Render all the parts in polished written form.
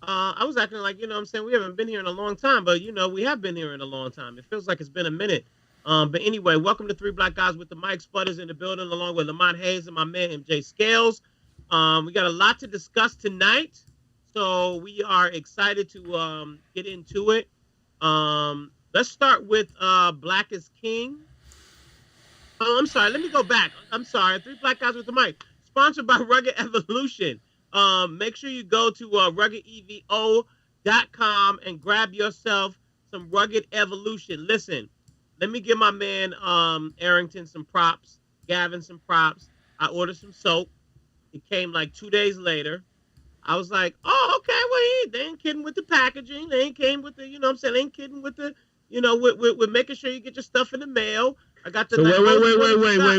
I was acting like, what I'm saying, we haven't been here in a long time, but we have been here in a long time. It feels like it's been a minute. But anyway, welcome to Three Black Guys with the Mic Sputters in the building, along with Lamont Hayes and my man MJ Scales. We got a lot to discuss tonight, so we are excited to get into it. Let's start with Black is King. Oh, I'm sorry. Let me go back. I'm sorry. Three Black Guys with the Mic, sponsored by Rugged Evolution. Make sure you go to RuggedEvo.com and grab yourself some Rugged Evolution. Listen, let me give my man Arrington some props, Gavin some props. I ordered some soap. It came like 2 days later. I was like, oh, okay, well, they ain't kidding with the packaging. They ain't kidding with the, they ain't kidding with the, with making sure you get your stuff in the mail. I got the. So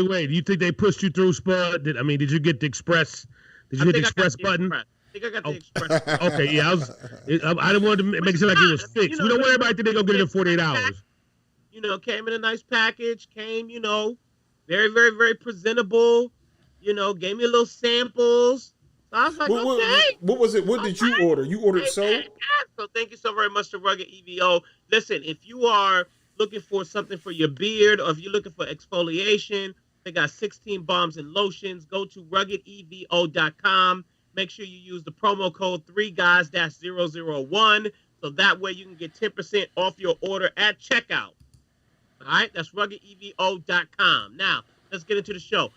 wait. You think they pushed you through, Spud? Did you get the express? Did you hit the express button? I think I got the express. Okay, yeah, I didn't want to make it seem like it was fixed. We don't worry about it. They gonna get it in 48 hours. Came in a nice package. Came, very, very, very presentable. Gave me a little samples. So I was like, okay. What was it? What did you order? You ordered soap? So thank you so very much to Rugged EVO. Listen, if you are looking for something for your beard, or if you're looking for exfoliation, they got 16 balms and lotions. Go to RuggedEvo.com. Make sure you use the promo code 3guys-001, so that way you can get 10% off your order at checkout. All right, that's RuggedEvo.com. Now, let's get into the show.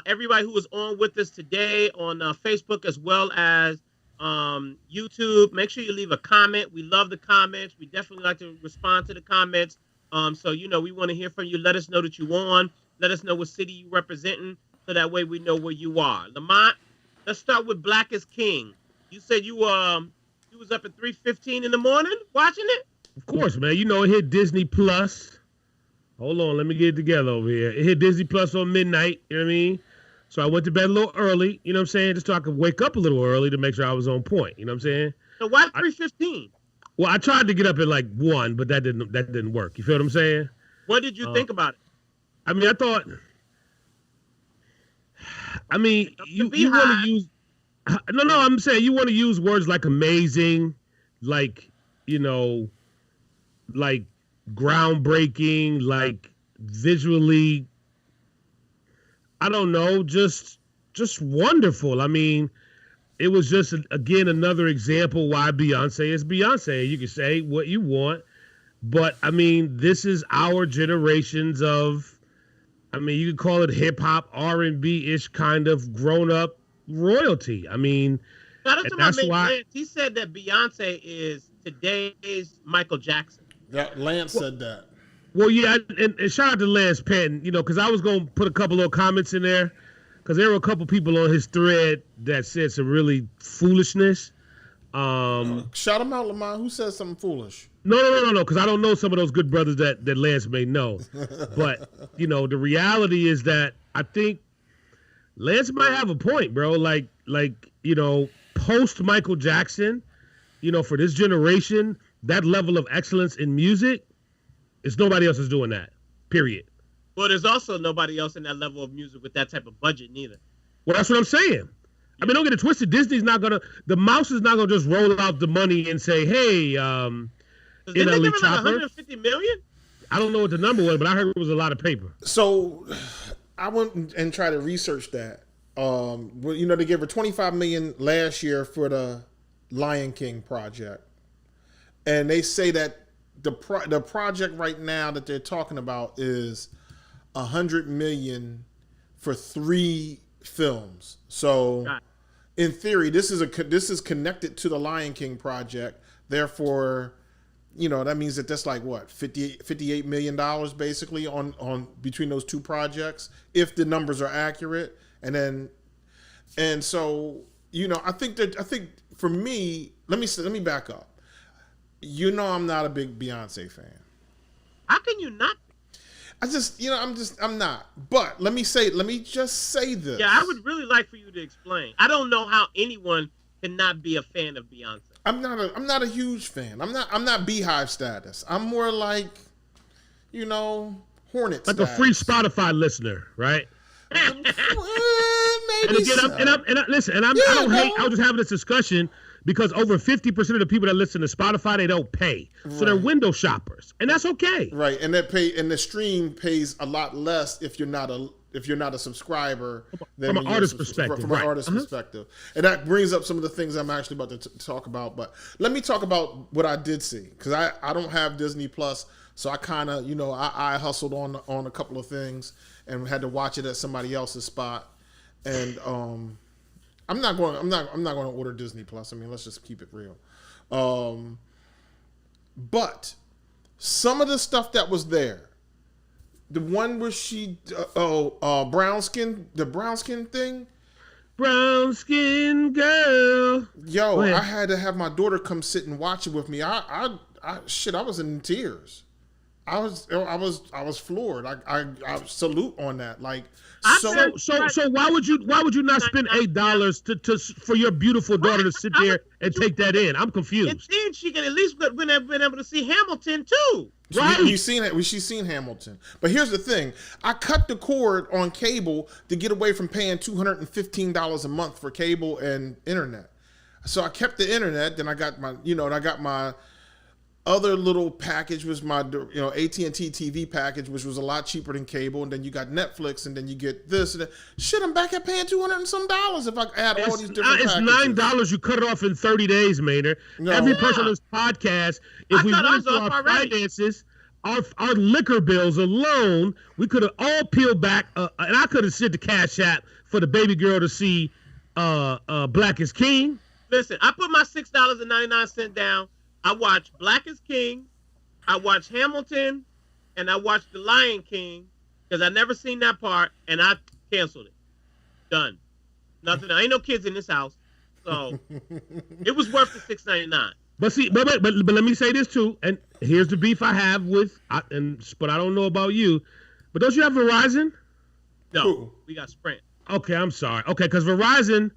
Everybody who is on with us today on Facebook as well as YouTube, make sure you leave a comment. We love the comments. We definitely like to respond to the comments. So, we want to hear from you. Let us know that you're on. Let us know what city you're representing, so that way we know where you are. Lamont, let's start with Black is King. You said you was up at 3:15 in the morning watching it? Of course, man. It hit Disney Plus. Hold on, let me get it together over here. It hit Disney Plus on midnight, you know what I mean? So I went to bed a little early, you know what I'm saying? Just so I could wake up a little early to make sure I was on point, you know what I'm saying? So why 3:15? Well, I tried to get up at like 1, but that didn't work. You feel what I'm saying? What did you think about it? I mean, you want to use, no, I'm saying you want to use words like amazing, like, like groundbreaking, like visually, I don't know, just wonderful. I mean, it was just, again, another example why Beyonce is Beyonce. You can say what you want, but I mean, this is our generations of, you could call it hip hop, R&B-ish kind of grown-up royalty. I mean, that's why Lance. He said that Beyonce is today's Michael Jackson. Yeah, Lance said that. Well, yeah, and shout out to Lance Patton, because I was going to put a couple of comments in there, because there were a couple people on his thread that said some really foolishness. Shout him out, Lamont. Who said something foolish? No, because I don't know some of those good brothers that Lance may know. But, the reality is that I think Lance might have a point, bro. Like post Michael Jackson, for this generation, that level of excellence in music, nobody else is doing that, period. Well, there's also nobody else in that level of music with that type of budget neither. Well, that's what I'm saying. I mean, don't get it twisted. Disney's not going to, the mouse is not going to just roll out the money and say, hey, didn't they give him like 150 million? I don't know what the number was, but I heard it was a lot of paper. So I went and tried to research that. They gave her $25 million last year for the Lion King project, and they say that the project right now that they're talking about is $100 million for 3 films. So, in theory, this is connected to the Lion King project. Therefore, that means that's like what, $58 million basically on between those 2 projects, if the numbers are accurate. And so I think for me, let me back up. I'm not a big Beyonce fan. How can you not? I'm not. But let me just say this. Yeah, I would really like for you to explain. I don't know how anyone cannot be a fan of Beyonce. I'm not a huge fan. I'm not Beehive status. I'm more like, Hornet like status. A free Spotify listener, right? Maybe and again, so. I don't hate. I was just having this discussion because over 50% of the people that listen to Spotify, they don't pay. So they're window shoppers, and that's okay. Right, and the stream pays a lot less if you're not a subscriber from an artist perspective. From an artist perspective. And that brings up some of the things I'm actually about to talk about. But let me talk about what I did see, because I don't have Disney Plus, so I kind of, I hustled on a couple of things and had to watch it at somebody else's spot. And I'm not going to order Disney Plus. I mean, let's just keep it real. But some of the stuff that was there, the one where she, brown skin thing. Brown skin girl. Yo, I had to have my daughter come sit and watch it with me. I was in tears. I was floored. I salute on that. Like, so why would you not spend $8 to for your beautiful daughter to sit there and take that in? I'm confused. And then she can at least been able to see Hamilton too. Right? She's seen Hamilton. But here's the thing: I cut the cord on cable to get away from paying $215 a month for cable and internet. So I kept the internet. Then I got my other little package was my AT&T TV package, which was a lot cheaper than cable, and then you got Netflix, and then you get this and that. Shit, I'm back at paying $200 and some if I add all these different packages. It's $9. You cut it off in 30 days, Maynard. No. Every person on this podcast, if we went into our finances, our liquor bills alone, we could have all peeled back, and I could have sent the Cash App for the baby girl to see Black is King. Listen, I put my $6.99 down. I watched Black is King, I watched Hamilton, and I watched The Lion King, because I never seen that part, and I canceled it. Done. Nothing. I ain't no kids in this house, so it was worth the $6.99. But see, but let me say this too, and here's the beef I have but I don't know about you, but don't you have Verizon? No, we got Sprint. Okay, I'm sorry. Okay, because Verizon,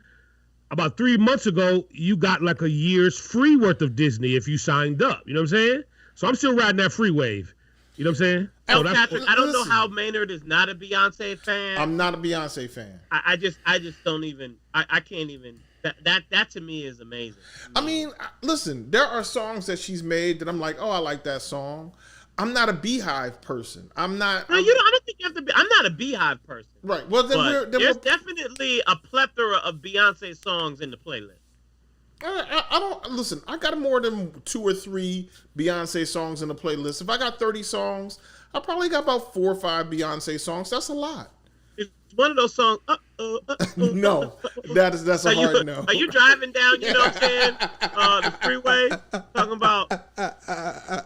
about 3 months ago, you got like a year's free worth of Disney if you signed up. You know what I'm saying? So I'm still riding that free wave. You know what I'm saying? Patrick, I don't know how Maynard is not a Beyonce fan. I'm not a Beyonce fan. I just don't even. I can't even. That to me is amazing. I mean, listen, there are songs that she's made that I'm like, oh, I like that song. I'm not a Beehive person. I'm not. No, I don't think you have to be. I'm not a Beehive person. Right. Well, there's definitely a plethora of Beyonce songs in the playlist. I don't listen. I got more than 2 or 3 Beyonce songs in the playlist. If I got 30 songs, I probably got about 4 or 5 Beyonce songs. That's a lot. It's one of those songs. No, that's a hard no. Are you driving down? You know what I'm saying? The freeway, talking about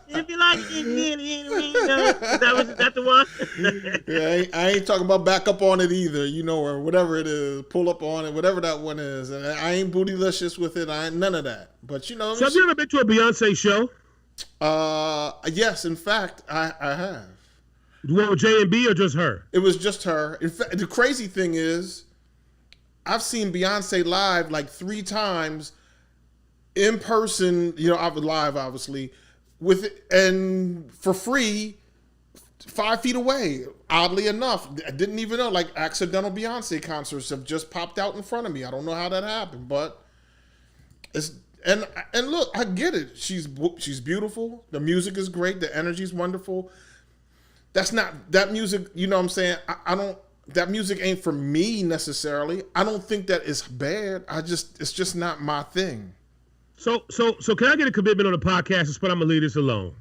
if you like it, is that the one? Yeah, I ain't talking about back up on it either. Or whatever it is, pull up on it, whatever that one is. And I ain't bootylicious with it. I ain't none of that. But So have you ever been to a Beyonce show? Yes, in fact, I have. The one with J&B or just her? It was just her. In fact, the crazy thing is, I've seen Beyonce live like 3 times in person, live obviously, and for free, 5 feet away. Oddly enough, I didn't even know, like accidental Beyonce concerts have just popped out in front of me. I don't know how that happened, but it's and look, I get it. She's beautiful. The music is great. The energy is wonderful. That's not that music, you know what I'm saying? I don't, that music ain't for me necessarily. I don't think that it's bad. It's just not my thing. So can I get a commitment on the podcast? But I'm gonna leave this alone.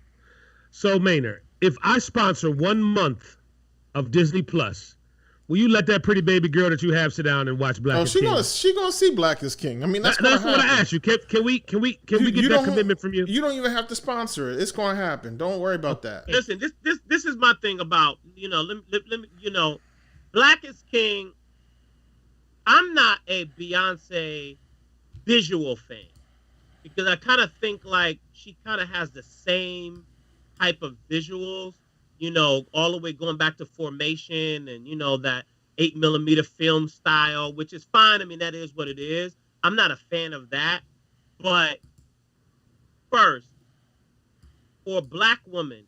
So Maynard, if I sponsor 1 month of Disney Plus, will you let that pretty baby girl that you have sit down and watch Black is King? She gonna see Black is King. I mean, that's what I asked you. Can we get that commitment from you? You don't even have to sponsor it. It's gonna happen. Don't worry about that. Listen, this is my thing about let me Black is King. I'm not a Beyonce visual fan because I kind of think like she kind of has the same type of visuals. All the way going back to Formation and, that 8mm film style, which is fine. I mean, that is what it is. I'm not a fan of that. But first, for a Black woman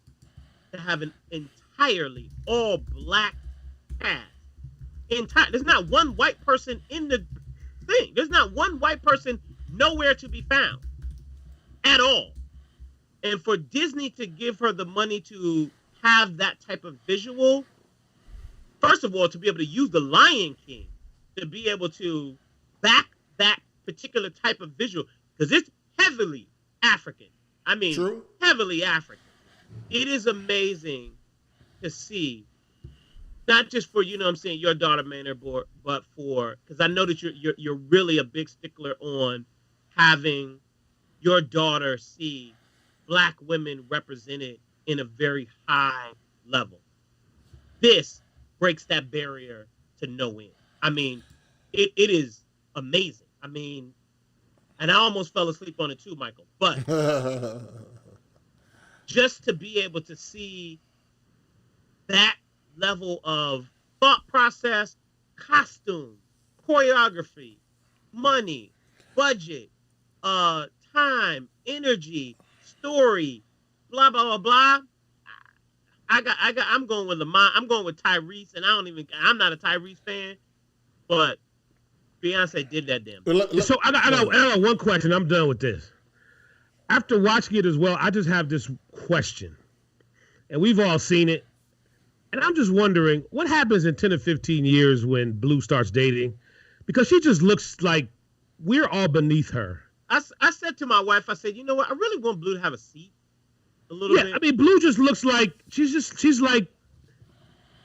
to have an entirely all Black cast, there's not one white person in the thing. There's not one white person nowhere to be found at all. And for Disney to give her the money to have that type of visual, first of all, to be able to use the Lion King, to be able to back that particular type of visual, because it's heavily African. I mean, True. Heavily African. It is amazing to see, not just for, you know what I'm saying, your daughter Maynard, but for, because I know that you're really a big stickler on having your daughter see Black women represented in a very high level. This breaks that barrier to no end. I mean, it is amazing. I mean, and I almost fell asleep on it too, Michael. But just to be able to see that level of thought process, costume, choreography, money, budget, time, energy, story, blah blah blah blah. I'm going with Lamont. I'm going with Tyrese, and I'm not a Tyrese fan, but Beyonce did that damn thing. So I got one question. I'm done with this. After watching it as well, I just have this question, and we've all seen it, and I'm just wondering what happens in 10 or 15 years when Blue starts dating, because she just looks like we're all beneath her. I said to my wife, I said, you know what? I really want Blue to have a seat a little bit. I mean, Blue just looks like she's like,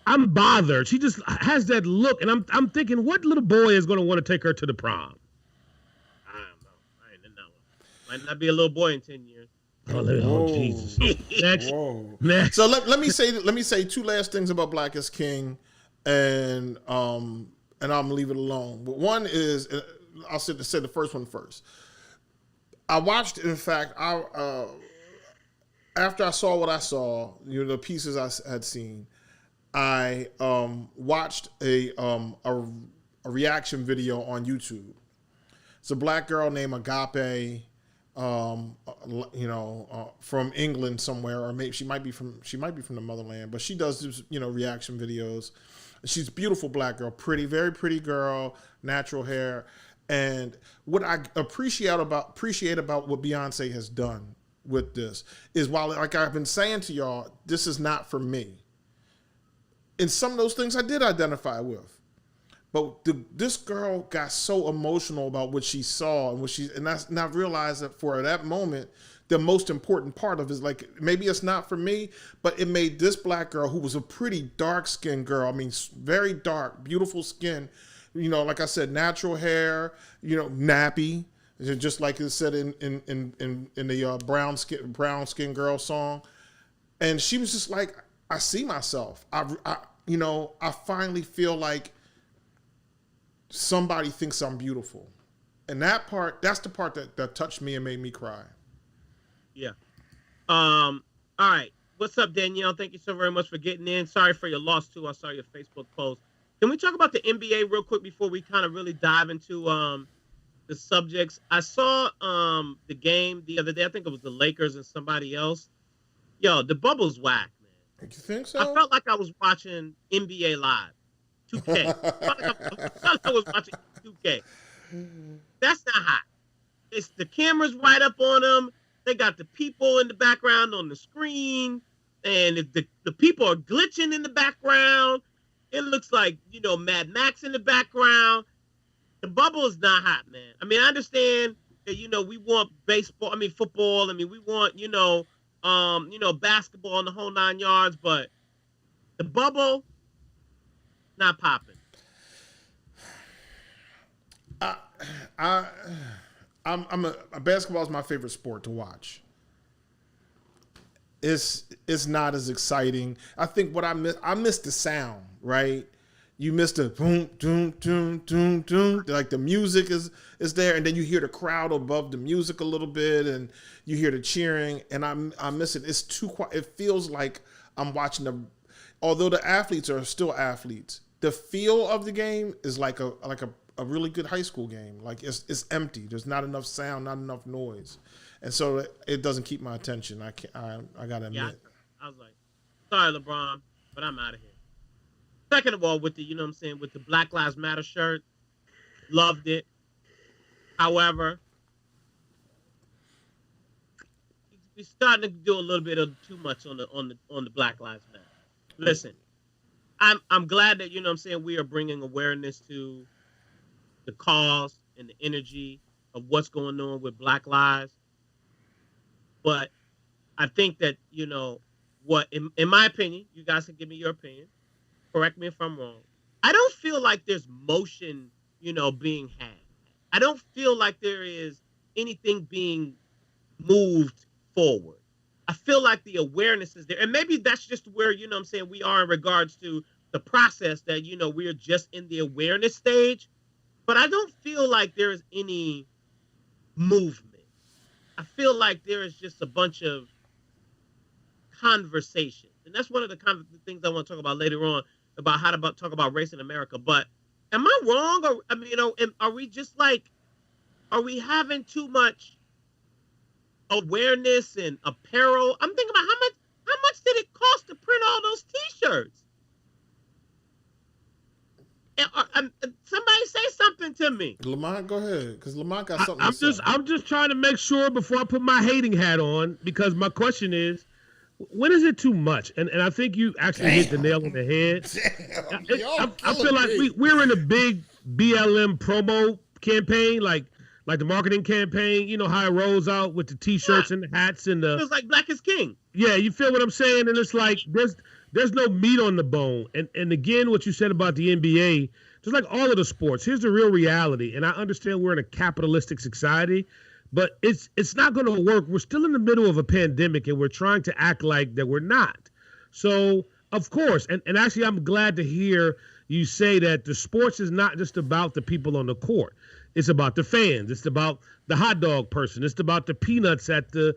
I'm bothered. She just has that look, and I'm thinking, what little boy is going to want to take her to the prom? I don't know. I ain't in that one. Might not be a little boy in 10 years. Oh Jesus! Next. Next. So let me say two last things about Black is King, and I'm gonna leave it alone. But one is, I'll say the first one first. I watched, in fact, after I saw what I saw, the pieces I had seen, I watched a reaction video on YouTube. It's a Black girl named Agape, from England somewhere, or maybe she might be from the motherland, but she does this, reaction videos. She's a beautiful Black girl, pretty, very pretty girl, natural hair. And what I appreciate about what Beyonce has done with this is, while, like I've been saying to y'all, this is not for me. And some of those things I did identify with, but this girl got so emotional about what she saw and I realized that for that moment, the most important part of it is, like, maybe it's not for me, but it made this Black girl, who was a pretty dark-skinned girl, I mean, very dark, beautiful skin, like I said, natural hair, nappy, just like it said in the brown skin girl song. And she was just like, I see myself. I finally feel like somebody thinks I'm beautiful. And that's the part that touched me and made me cry. Yeah. All right. What's up, Danielle? Thank you so very much for getting in. Sorry for your loss too. I saw your Facebook post. Can we talk about the NBA real quick before we kind of really dive into the subjects? I saw the game the other day. I think it was the Lakers and somebody else. Yo, the bubble's whack, man. You think so? I felt like I was watching NBA Live, 2K. I felt like I was watching 2K. That's not hot. It's the cameras right up on them. They got the people in the background on the screen, and if the people are glitching in the background. It looks like, Mad Max in the background. The bubble is not hot, man. I mean, I understand that, we want football. I mean, we want, basketball and the whole 9 yards, but the bubble, not popping. Basketball is my favorite sport to watch. It's not as exciting. I think what I missed the sound, right? You missed the boom, doom, doom, doom, doom. Like the music is there, and then you hear the crowd above the music a little bit, and you hear the cheering, and I miss it. It's too quiet. It feels like I'm watching although the athletes are still athletes, the feel of the game is like a really good high school game. Like it's empty. There's not enough sound, not enough noise. And so it doesn't keep my attention. I gotta admit. Yeah, I was like, sorry, LeBron, but I'm out of here. Second of all, with the with the Black Lives Matter shirt, loved it. However, starting to do a little bit of too much on the Black Lives Matter. Listen, I'm glad that, you know what I'm saying, we are bringing awareness to the cause and the energy of what's going on with Black lives. But I think that, you know, what, in my opinion, you guys can give me your opinion. Correct me if I'm wrong. I don't feel like there's motion, you know, being had. I don't feel like there is anything being moved forward. I feel like the awareness is there. And maybe that's just where, you know what I'm saying, we are in regards to the process that, you know, we're just in the awareness stage. But I don't feel like there is any movement. I feel like there is just a bunch of conversation. And that's one of the things I want to talk about later on, about how to talk about race in America. But am I wrong? Or, I mean, you know, are we just like, are we having too much awareness and apparel? I'm thinking about how much did it cost to print all those T-shirts? Somebody say something to me. Lamont, go ahead, because Lamont got something to say. I'm just trying to make sure before I put my hating hat on, because my question is, when is it too much? And I think you actually hit the nail on the head. I feel like we're in a big BLM promo campaign, like the marketing campaign. You know how it rolls out with the T-shirts and the hats and the. It feels like Black is King. Yeah, you feel what I'm saying? And it's like there's no meat on the bone. And again, what you said about the NBA, just like all of the sports, here's the real reality. And I understand we're in a capitalistic society, but it's not going to work. We're still in the middle of a pandemic, and we're trying to act like that we're not. So, of course, and actually I'm glad to hear you say that the sports is not just about the people on the court. It's about the fans. It's about the hot dog person. It's about the peanuts at the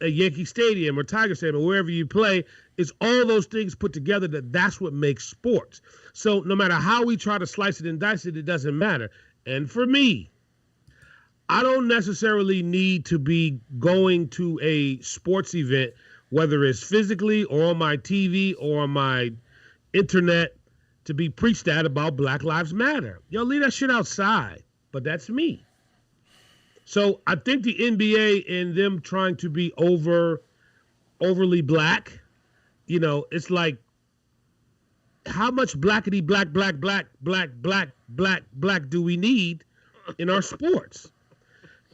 Yankee Stadium or Tiger Stadium or wherever you play. It's all those things put together that's what makes sports. So no matter how we try to slice it and dice it, it doesn't matter. And for me, I don't necessarily need to be going to a sports event, whether it's physically or on my TV or on my internet, to be preached at about Black Lives Matter. Yo, leave that shit outside. But that's me. So I think the NBA and them trying to be overly black, you know, it's like, how much blackity black do we need in our sports?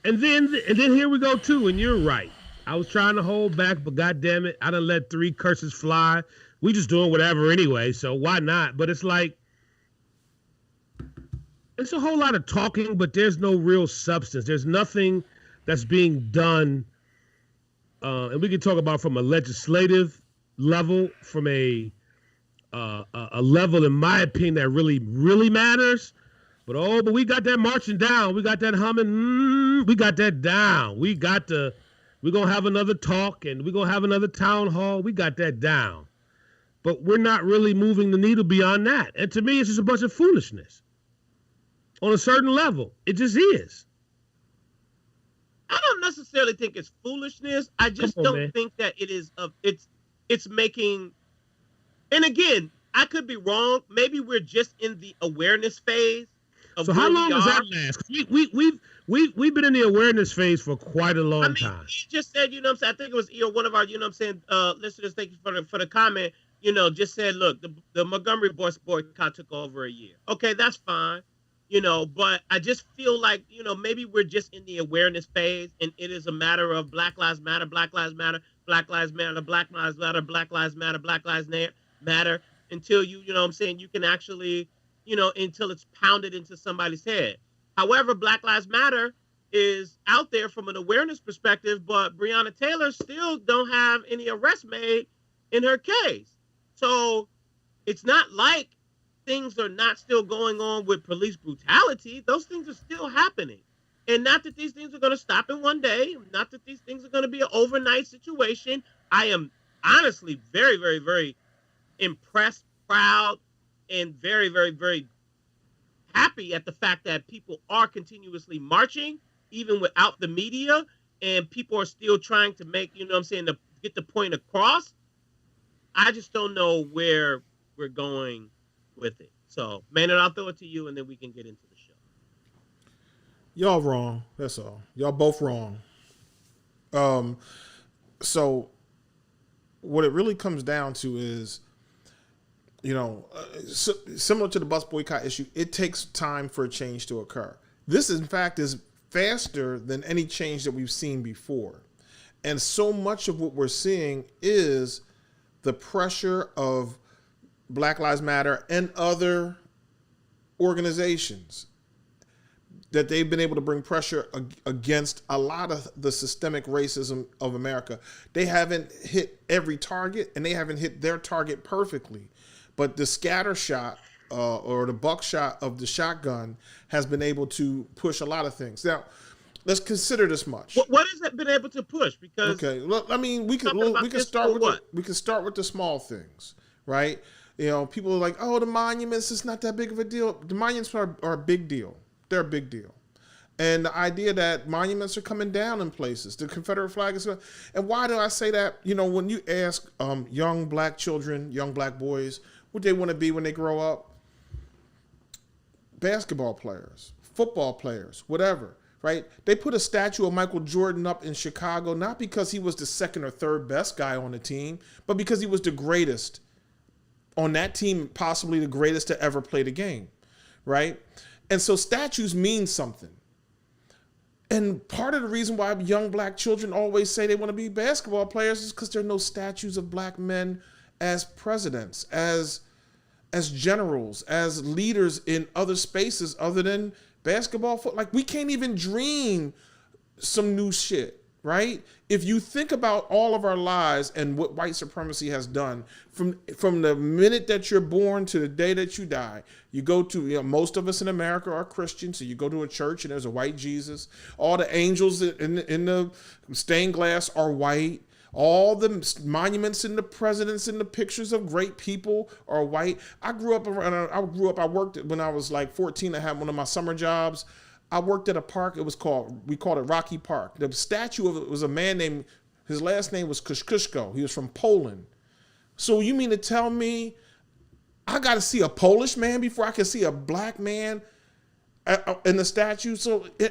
And then here we go too, and you're right. I was trying to hold back, but goddamn it, I done let 3 curses fly. We just doing whatever anyway, so why not? But it's like, it's a whole lot of talking, but there's no real substance. There's nothing that's being done, and we can talk about from a legislative level, from a level, in my opinion, that really, really matters. But we got that marching down. We got that humming. We got that down. We're going to have another talk, and we're going to have another town hall. We got that down. But we're not really moving the needle beyond that. And to me, it's just a bunch of foolishness. On a certain level, it just is. I don't necessarily think it's foolishness. I just don't think that it is. It's making. And again, I could be wrong. Maybe we're just in the awareness phase. So how long does that last? We've been in the awareness phase for quite a long time. You just said, you know what I'm saying, I think it was one of our, you know what I'm saying, listeners, thank you for the comment, you know, just said, look, the Montgomery boycott took over a year. Okay, that's fine. You know, but I just feel like, you know, maybe we're just in the awareness phase, and it is a matter of Black Lives Matter, Black Lives Matter, Black Lives Matter, Black Lives Matter, Black Lives Matter, Black Lives Matter, until you know what I'm saying, you can actually, you know, until it's pounded into somebody's head. However, Black Lives Matter is out there from an awareness perspective, but Breonna Taylor still don't have any arrests made in her case. So it's not like things are not still going on with police brutality. Those things are still happening. And not that these things are going to stop in one day. Not that these things are going to be an overnight situation. I am honestly very, very, very impressed, proud, and very, very, very happy at the fact that people are continuously marching, even without the media, and people are still trying to make, you know what I'm saying, to get the point across. I just don't know where we're going with it. So, Maynard, I'll throw it to you, and then we can get into the show. Y'all wrong. That's all. Y'all both wrong. So what it really comes down to is, similar to the bus boycott issue, it takes time for a change to occur. This, in fact, is faster than any change that we've seen before. And so much of what we're seeing is the pressure of Black Lives Matter and other organizations, that they've been able to bring pressure against a lot of the systemic racism of America. They haven't hit every target, and they haven't hit their target perfectly. But the scatter shot or the buckshot of the shotgun has been able to push a lot of things. Now, let's consider this much. What has it been able to push? Because well, I mean, we can start with the small things, right? People are like, oh, the monuments is not that big of a deal. The monuments are a big deal. They're a big deal. And the idea that monuments are coming down in places, the Confederate flag is, and why do I say that? When you ask young black children, young black boys, what they want to be when they grow up, basketball players, football players, whatever, right? They put a statue of Michael Jordan up in Chicago, not because he was the second or third best guy on the team, but because he was the greatest on that team, possibly the greatest to ever play the game, right? And so statues mean something. And part of the reason why young black children always say they want to be basketball players is because there are no statues of black men as presidents, as generals, as leaders in other spaces other than basketball. Like, we can't even dream some new shit, right? If you think about all of our lives and what white supremacy has done, from the minute that you're born to the day that you die, you go to, most of us in America are Christians, so you go to a church and there's a white Jesus. All the angels in the stained glass are white. All the monuments and the presidents and the pictures of great people are white. I worked when I was like 14. I had one of my summer jobs. I worked at a park. We called it Rocky Park. The statue of it was a man named, his last name was Kuszkuszko. He was from Poland. So you mean to tell me I got to see a Polish man before I can see a black man in the statue?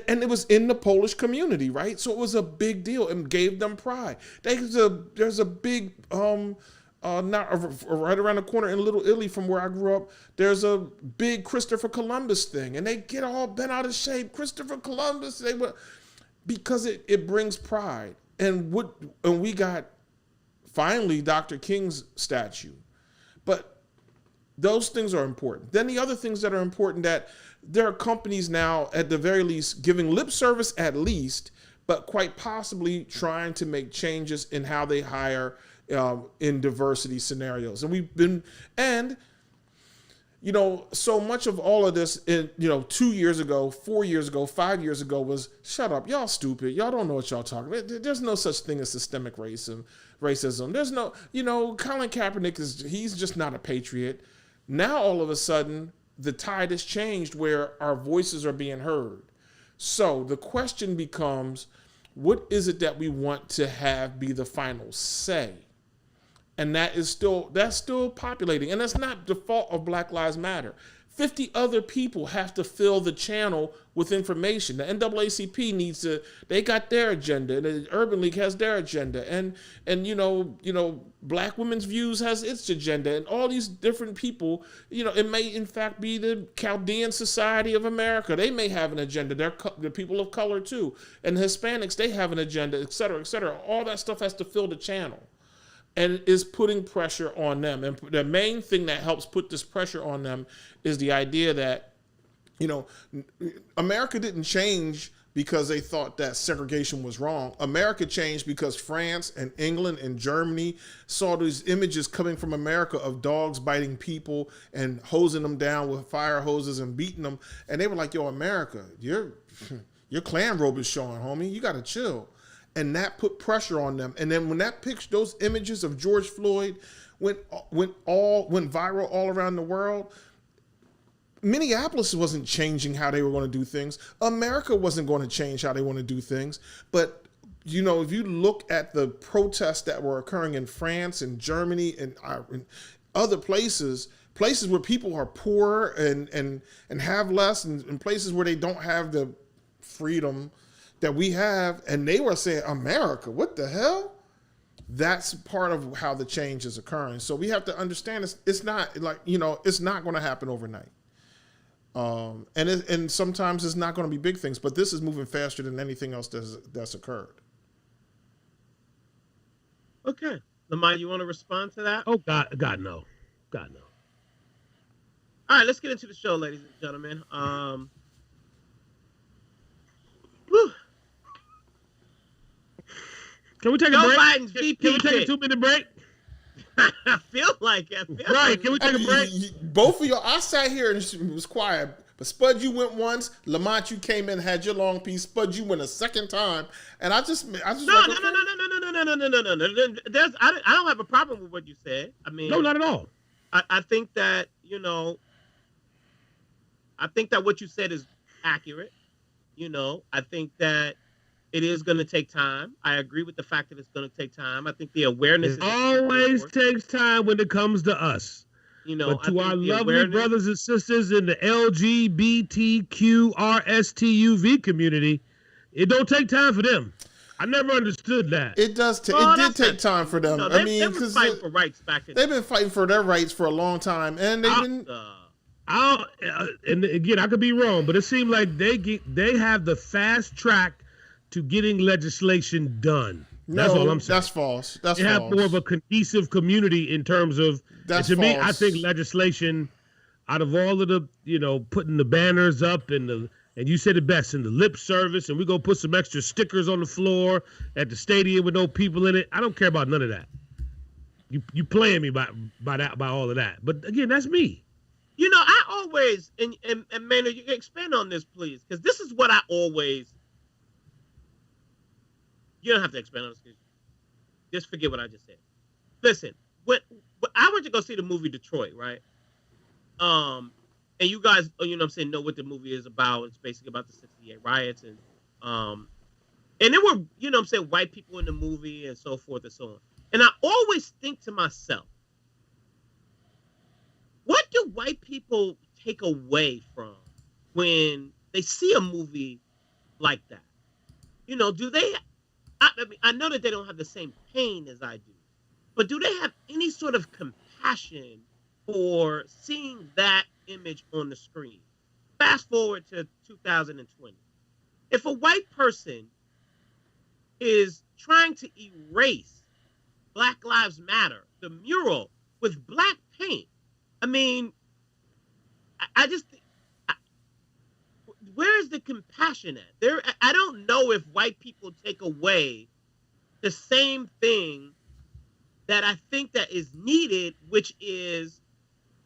And it was in the Polish community, right? So it was a big deal and gave them pride. There's a big, not right around the corner in Little Italy from where I grew up, there's a big Christopher Columbus thing, and they get all bent out of shape. Christopher Columbus, because it brings pride. And we got finally Dr. King's statue. But those things are important. Then the other things that are important, that there are companies now, at the very least, giving lip service at least, but quite possibly trying to make changes in how they hire in diversity scenarios. And so much of all of this, 2 years ago, 4 years ago, 5 years ago was, shut up, y'all stupid, y'all don't know what y'all talking about. There's no such thing as systemic racism. There's no, Colin Kaepernick he's just not a patriot. Now all of a sudden, the tide has changed where our voices are being heard. So the question becomes, what is it that we want to have be the final say? And that's still populating. And that's not the fault of Black Lives Matter. 50 other people have to fill the channel with information. The NAACP they got their agenda, and the Urban League has their agenda, and Black Women's Views has its agenda, and all these different people, it may in fact be the Chaldean Society of America. They may have an agenda. They're people of color too. And the Hispanics, they have an agenda, et cetera, et cetera. All that stuff has to fill the channel, and is putting pressure on them. And the main thing that helps put this pressure on them is the idea that, America didn't change because they thought that segregation was wrong. America changed because France and England and Germany saw these images coming from America of dogs biting people and hosing them down with fire hoses and beating them. And they were like, yo, America, your clan robe is showing, homie. You got to chill. And that put pressure on them. And then when those images of George Floyd went viral all around the world, Minneapolis wasn't changing how they were going to do things. America wasn't going to change how they want to do things. But, if you look at the protests that were occurring in France and Germany and other places where people are poor and have less, and places where they don't have the freedom that we have, and they were saying, America, what the hell? That's part of how the change is occurring. So we have to understand it's not like, it's not going to happen overnight. And sometimes it's not going to be big things, but this is moving faster than anything else that's occurred. Okay. Lamont, you want to respond to that? Oh, God, no. God, no. All right, let's get into the show, ladies and gentlemen. Whew. Can we take a Joe break? Biden's VP Can we take pick. a 2-minute break? I feel like it. Right, can we take a break? Both of y'all, I sat here and it was quiet. But Spud, you went once. Lamont, you came in, had your long piece. Spud, you went a second time, and I just No. I don't have a problem with what you said. I mean, No, not at all. I think that I think that what you said is accurate. I think that it is going to take time. I agree with the fact that it's going to take time. I think the awareness always takes time when it comes to us. But to our lovely brothers and sisters in the LGBTQRSTUV community, it don't take time for them. I never understood that. It does. It did take time for them. I mean, because fighting for rights back then. They've been fighting for their rights for a long time, and they've been. And again, I could be wrong, but it seemed like they have the fast track to getting legislation done. That's all I'm saying. That's false. That's they false. have more of a cohesive community in terms of. That's to me, false. I think legislation, out of all of the, putting the banners up and you said it best, in the lip service, and we go put some extra stickers on the floor at the stadium with no people in it. I don't care about none of that. You playing me by all of that. But again, that's me. I always and Maynard, you can expand on this, please, because this is what I always. You don't have to expand on this. Just forget what I just said. Listen, when I went to go see the movie Detroit, right? And you guys, know what the movie is about. It's basically about the '68 riots, and there were, white people in the movie and so forth and so on. And I always think to myself, what do white people take away from when they see a movie like that? Do they? I know that they don't have the same pain as I do, but do they have any sort of compassion for seeing that image on the screen? Fast forward to 2020. If a white person is trying to erase Black Lives Matter, the mural, with black paint, I mean, I just, where's the compassion at? I don't know if white people take away the same thing that I think that is needed, which is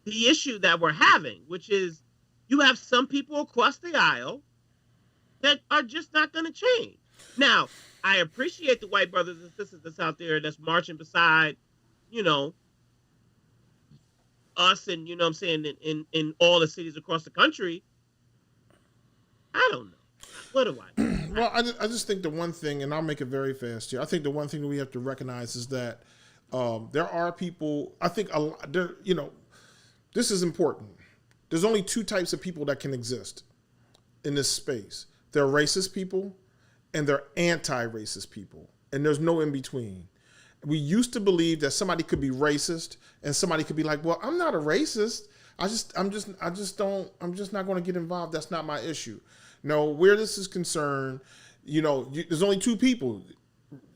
the issue that we're having, which is you have some people across the aisle that are just not going to change. Now, I appreciate the white brothers and sisters that's out there that's marching beside, us and, in all the cities across the country. I don't know. What do I do? Well, I just think the one thing, and I'll make it very fast here. I think the one thing that we have to recognize is that there are people. I think this is important. There's only two types of people that can exist in this space. There are racist people, and there are anti-racist people, and there's no in between. We used to believe that somebody could be racist, and somebody could be like, "Well, I'm not a racist. I'm just not going to get involved. That's not my issue." No, where this is concerned, there's only two people.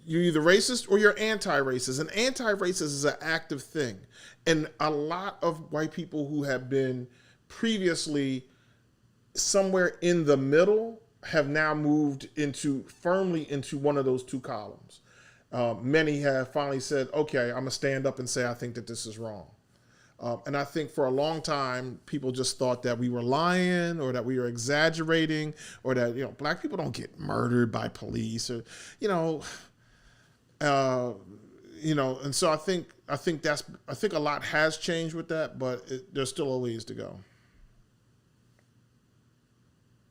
You're either racist or you're anti-racist. And anti-racist is an active thing. And a lot of white people who have been previously somewhere in the middle have now moved firmly into one of those two columns. Many have finally said, okay, I'm going to stand up and say, I think that this is wrong. And I think for a long time, people just thought that we were lying or that we were exaggerating or that, black people don't get murdered by police or, and so I think a lot has changed with that, but there's still a ways to go.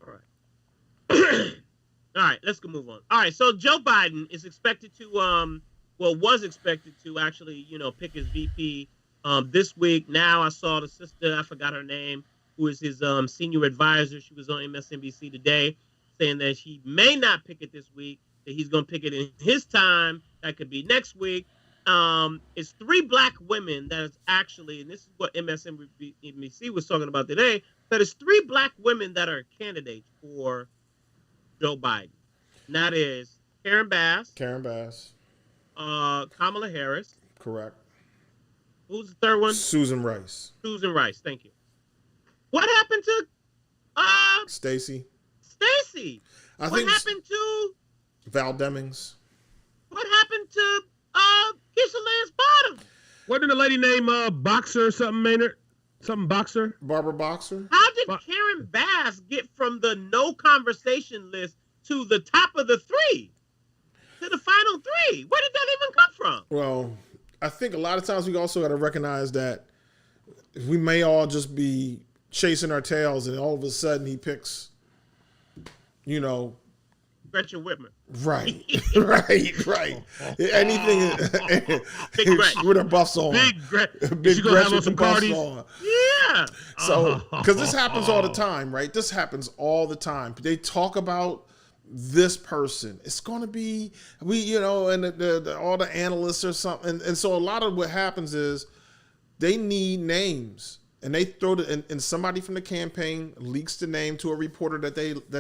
All right. All right, let's go move on. All right, so Joe Biden is expected to, was expected to actually, pick his VP this week. Now I saw the sister, I forgot her name, who is his senior advisor. She was on MSNBC today saying that he may not pick it this week, that he's going to pick it in his time. That could be next week. It's three black women that is actually, and this is what MSNBC was talking about today, that is three black women that are candidates for Joe Biden. And that is Karen Bass, Kamala Harris. Correct. Who's the third one? Susan Rice. Susan Rice. Thank you. What happened to Stacey? What happened to Val Demings? What happened to Keisha Lance Bottoms? Wasn't the lady named Boxer or something, Maynard? Something Boxer? Barbara Boxer? How did Karen Bass get from the no conversation list to the top of the three? To the final three? Where did that even come from? Well, I think a lot of times we also got to recognize that we may all just be chasing our tails and all of a sudden he picks, Gretchen Whitmer. Right. Anything Big Gretchen. with her buffs on. Big Big She gonna have Gretchen on some with the buffs Cardis? on. Yeah. So, because this happens all the time, right? This happens all the time. They talk about this person. It's going to be, and all the analysts or something. And so a lot of what happens is they need names. And they throw it, and somebody from the campaign leaks the name to a reporter that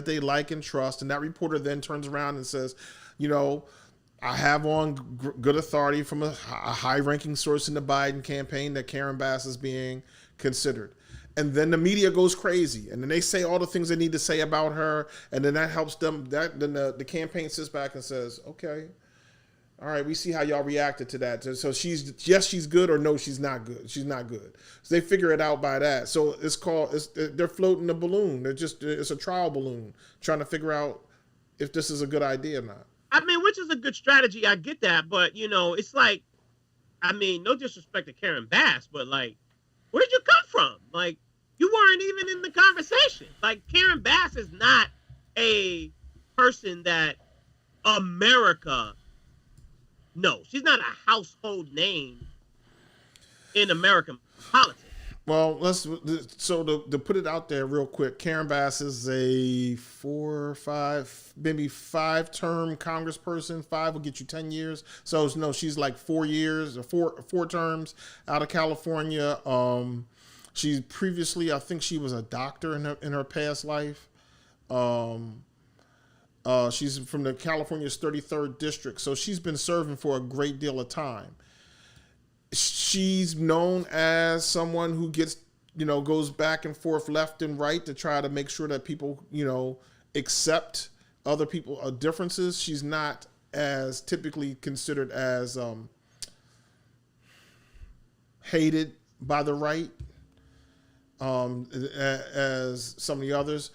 they like and trust, and that reporter then turns around and says, I have on good authority from a high-ranking source in the Biden campaign that Karen Bass is being considered. And then the media goes crazy, and then they say all the things they need to say about her, and then that helps them. Then the campaign sits back and says, okay, all right, we see how y'all reacted to that. So she's good, or no, she's not good. She's not good. So they figure it out by that. So they're floating the balloon. It's a trial balloon, trying to figure out if this is a good idea or not. I mean, which is a good strategy. I get that, but it's like, I mean, no disrespect to Karen Bass, but like, where'd you come from? Like, you weren't even in the conversation. Like, Karen Bass is not a person that America. No, she's not a household name in American politics. Well, to put it out there real quick, Karen Bass is a 4 or 5, maybe 5-term congressperson. 5 will get you 10 years. So no, she's like 4 years or four terms out of California. She previously, I think she was a doctor in her past life. She's from the California's 33rd district, so she's been serving for a great deal of time. She's known as someone who gets, goes back and forth left and right to try to make sure that people, accept other people's differences. She's not as typically considered as hated by the right as some of the others.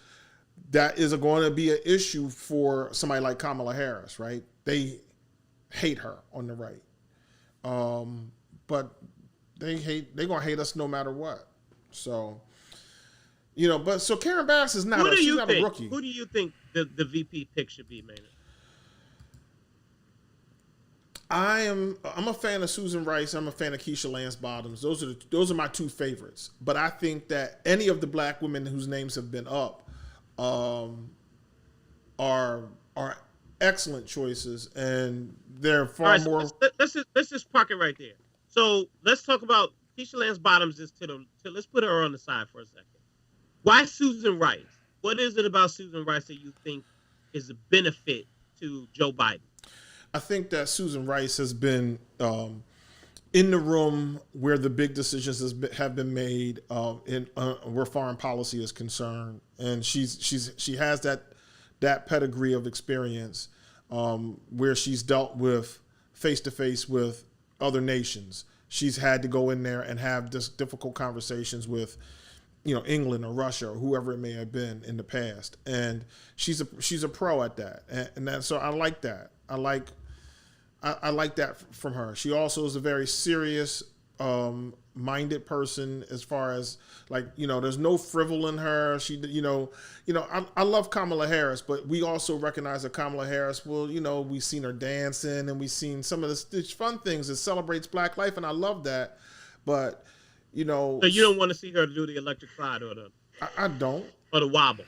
That is going to be an issue for somebody like Kamala Harris, right? They hate her on the right. But they're going to hate us no matter what. So, so Karen Bass is not a rookie. Who do you think the VP pick should be, man? I'm a fan of Susan Rice. I'm a fan of Keisha Lance Bottoms. Those are my two favorites. But I think that any of the black women whose names have been up are excellent choices, and they're far more. So let's just park it right there. So let's talk about Keisha Lance Bottoms. Let's put her on the side for a second. Why Susan Rice? What is it about Susan Rice that you think is a benefit to Joe Biden? I think that Susan Rice has been in the room where the big decisions have been made where foreign policy is concerned, and she has that pedigree of experience where she's dealt with face to face with other nations. She's had to go in there and have this difficult conversations with, England or Russia or whoever it may have been in the past, and she's a pro at that, and so I like that. I like that from her. She also is a very serious minded person as far as there's no frivol in her. She, I love Kamala Harris, but we also recognize that Kamala Harris we've seen her dancing and we've seen some of the fun things that celebrates Black life. And I love that. But, So you don't want to see her do the electric slide or I don't. Or the wobble.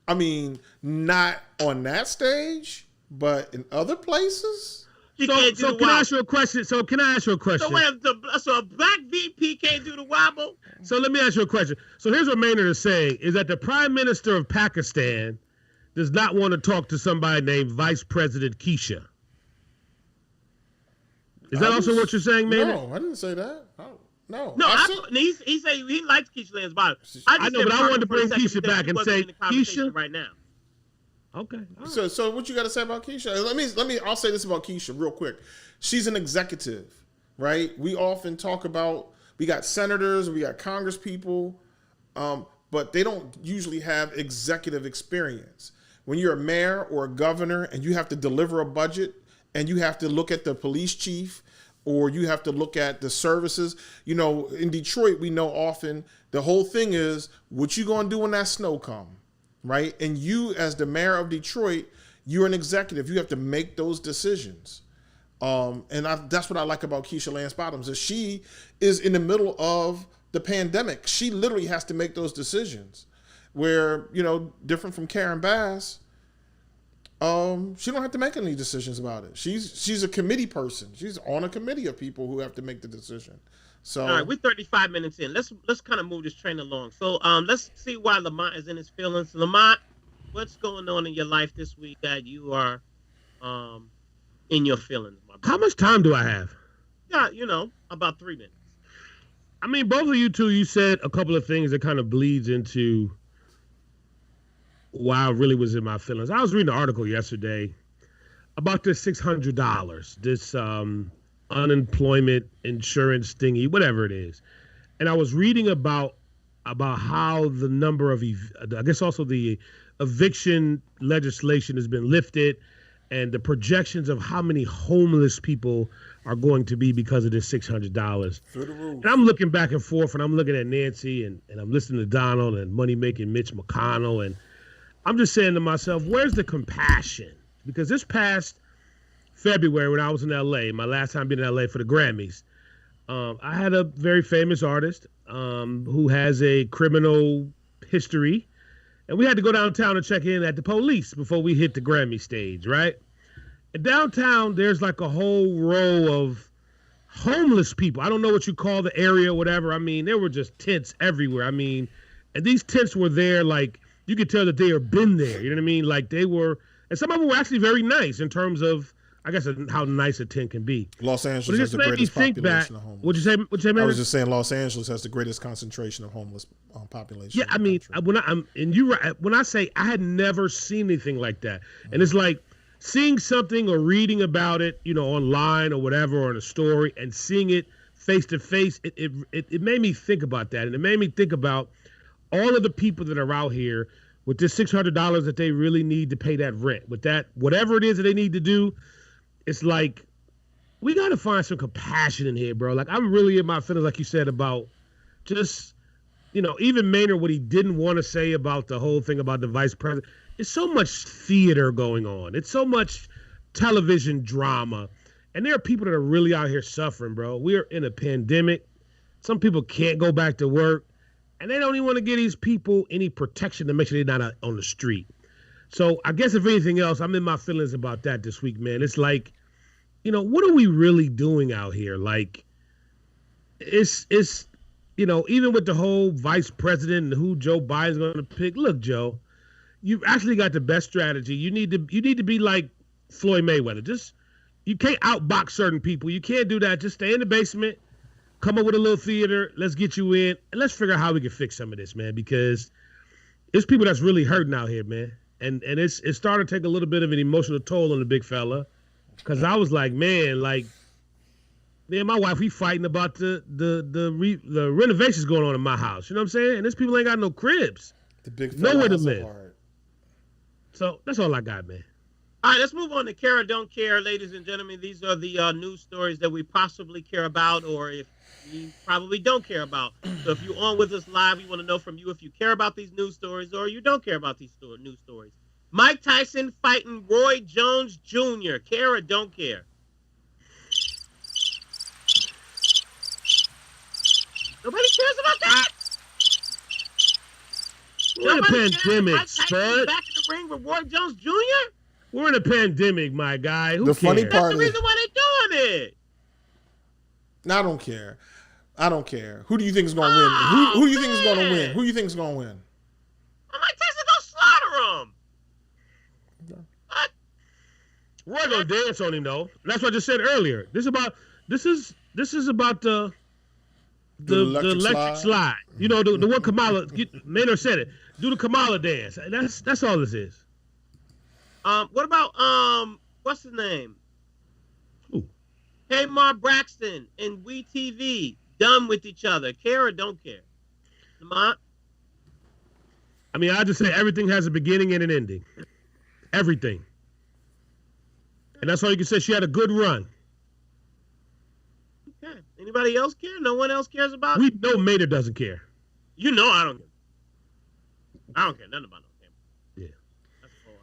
I mean, not on that stage, but in other places. He can't do the can I wobble. ask you a question? So a black VP can't do the wobble? So let me ask you a question. So here's what Maynard is saying, is that the Prime Minister of Pakistan does not want to talk to somebody named Vice President Keisha. Is that also what you're saying, Maynard? No, I didn't say that. No. He said he likes Keisha Lands Bottom. I know, but I wanted to bring Keisha back and say, Keisha? Right now. Okay. Right. So what you got to say about Keisha? I'll say this about Keisha real quick. She's an executive, right? We often talk about, we got senators, we got Congress people, but they don't usually have executive experience. When you're a mayor or a governor and you have to deliver a budget and you have to look at the police chief or you have to look at the services, in Detroit, we know often the whole thing is what you going to do when that snow come, right? And you as the mayor of Detroit, you're an executive. You have to make those decisions. That's what I like about Keisha Lance Bottoms is she is in the middle of the pandemic. She literally has to make those decisions where, different from Karen Bass, she don't have to make any decisions about it. She's a committee person. She's on a committee of people who have to make the decision. So all right, we're 35 minutes in. Let's kind of move this train along. So let's see why Lamont is in his feelings. Lamont, what's going on in your life this week that you are in your feelings, my brother? How much time do I have? Yeah, about 3 minutes. I mean, both of you two, you said a couple of things that kind of bleeds into why I really was in my feelings. I was reading an article yesterday about this $600, this unemployment insurance thingy, whatever it is. And I was reading about how the number of, I guess also the eviction legislation has been lifted and the projections of how many homeless people are going to be because of this $600. Through the roof. And I'm looking back and forth and I'm looking at Nancy and I'm listening to Donald and money-making Mitch McConnell. And I'm just saying to myself, where's the compassion? Because this past February when I was in L.A., my last time being in L.A. for the Grammys, I had a very famous artist who has a criminal history. And we had to go downtown and check in at the police before we hit the Grammy stage, right? And downtown, there's like a whole row of homeless people. I don't know what you call the area or whatever. I mean, there were just tents everywhere. I mean, and these tents were there like, you could tell that they had been there. You know what I mean? Like they were, and some of them were actually very nice in terms of, I guess, how nice a tent can be. Los Angeles has the greatest population of homeless. What'd you say, man? I was just saying Los Angeles has the greatest concentration of homeless population. Yeah, I mean, when I say I had never seen anything like that, and it's like seeing something or reading about it, online or whatever, or in a story, and seeing it face to face, it made me think about that, and it made me think about all of the people that are out here with this $600 that they really need to pay that rent, with that whatever it is that they need to do. It's like, we got to find some compassion in here, bro. Like, I'm really in my feelings, like you said, about just, even Maynard, what he didn't want to say about the whole thing about the vice president. It's so much theater going on. It's so much television drama. And there are people that are really out here suffering, bro. We're in a pandemic. Some people can't go back to work. And they don't even want to give these people any protection to make sure they're not on the street. So I guess if anything else, I'm in my feelings about that this week, man. It's like, what are we really doing out here? Like, it's even with the whole vice president and who Joe Biden's going to pick. Look, Joe, you've actually got the best strategy. You need to be like Floyd Mayweather. You can't outbox certain people. You can't do that. Just stay in the basement, come up with a little theater. Let's get you in, and let's figure out how we can fix some of this, man, because it's people that's really hurting out here, man. And it's starting to take a little bit of an emotional toll on the big fella, because I was like, man, my wife, we fighting about the renovations going on in my house. You know what I'm saying? And these people ain't got no cribs, the big fella nowhere to has live. it hard. So that's all I got, man. All right, let's move on to Care or Don't Care, ladies and gentlemen. These are the news stories that we possibly care about, or if we probably don't care about. So if you're on with us live, we want to know from you if you care about these news stories or you don't care about these news stories. Mike Tyson fighting Roy Jones Jr. Care or don't care? Nobody cares about that? We're in a pandemic, Mike Tyson Spud. back in the ring with Roy Jones Jr.? We're in a pandemic, my guy. Who The cares? funny That's part the is, reason why they're doing it. I don't care. I don't care. Who do you think is going to Oh, win? Who do you think is going to win? man. Who do you think is going to win? Well, Mike Tyson gonna slaughter him. What? Roy gonna dance on him though. That's what I just said earlier. This is about the electric slide. You know, the one Kamala Maynard said it. Do the Kamala dance. That's all this is. What about what's his name? Who? Tamar Braxton and We TV done with each other. Care or don't care? Lamont? I mean, I just say everything has a beginning and an ending. Everything. And that's all you can say. She had a good run. Okay. Anybody else care? No one else cares about it? We know Maynard doesn't care. You know I don't care. I don't care nothing about no camera. Yeah. That's a whole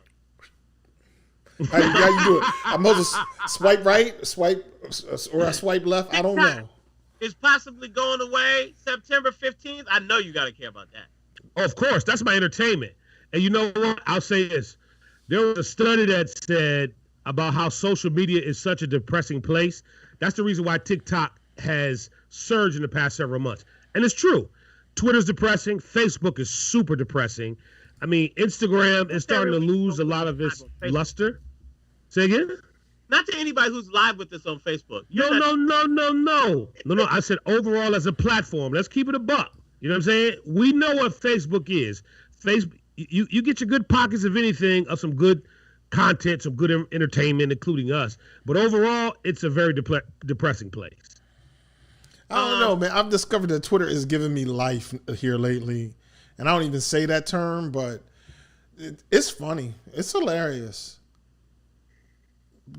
lot. How you do it? I'm supposed to swipe right, or I swipe left. I don't know. Is possibly going away September 15th. I know you got to care about that. Of course, that's my entertainment. And you know what? I'll say this. There was a study that said about how social media is such a depressing place. That's the reason why TikTok has surged in the past several months. And it's true. Twitter's depressing. Facebook is super depressing. I mean, Instagram is starting to lose a lot of its luster. Say again? Not to anybody who's live with us on Facebook. No. I said overall as a platform. Let's keep it a buck. You know what I'm saying? We know what Facebook is. Facebook, you get your good pockets of anything, of some good content, some good entertainment, including us. But overall, it's a very depressing place. I don't know, man. I've discovered that Twitter is giving me life here lately. And I don't even say that term, but it's funny. It's hilarious.